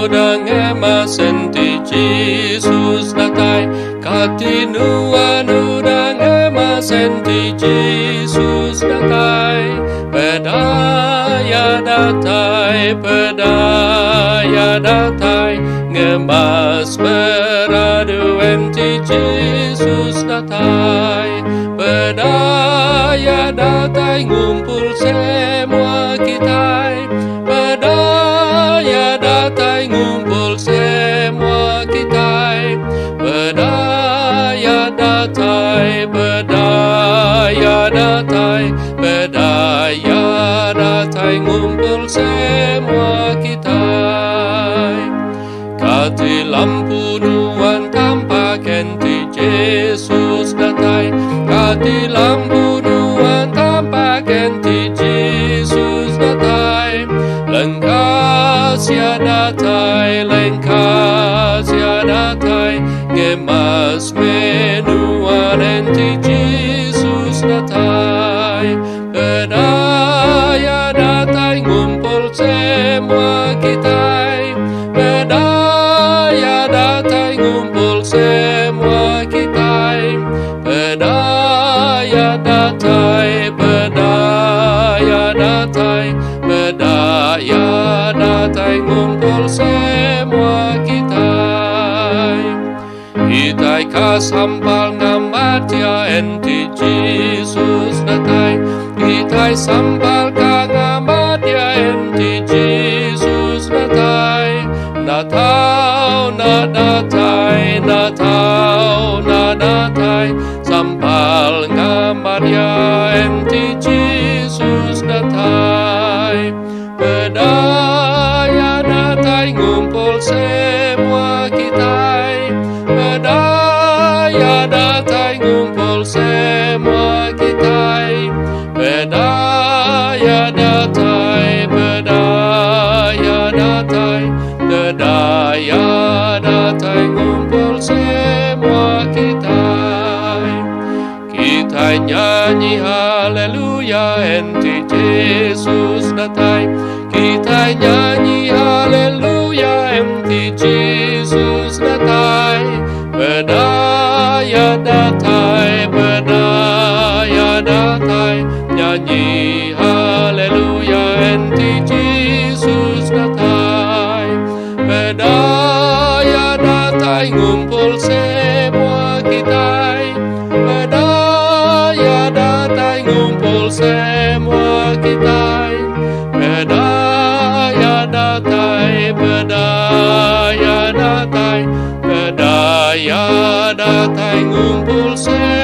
dan emas enti Jesus datai, katinuanu dan emas enti Jesus datai, pedaya datai, pedaya datai, ngemas beradu enti Jesus datai, pedaya datai, ngumpul semua kita, pedaya datai, ngumpul semua kita, pedaya datai, pedaya datai, pedaya datai, ngumpul semua kita. Kati lampu nuan tampak enti Jesus datai, kati lampu nuan tampak enti Jesus datai, lengkas ya datai, lengkas ya datai, ngemas menuan enti Jesus datai, pedaya datai, ngumpul semua kita, pedaya datai, ngumpul semua kita, pedaya datai, pedaya datai, pedaya datai, ngumpul semua kita. Kita kasampal ngamat ya enti Jesus datai, kita sampal ngamat ya enti Jesus datai, natau na datai, natau na datai, sampal ngamat ya enti Jesus datai, pedaya datai, ngumpul semua kita, pedaya datai, ngumpul semua kita, pedaya datai, pedaya datai, pedaya datai, ngumpul semua kita. Kita nyanyi haleluya enti Jesus datai, kita nyanyi haleluya enti Jesus datai, pedaya datai, pedaya datai, nyanyi haleluya enti Jesus datai, pedaya datai, ngumpul semua kita, pedaya datai, ngumpul semua kita, pedaya datai, pedaya datai, pedaya datai, ngumpul semua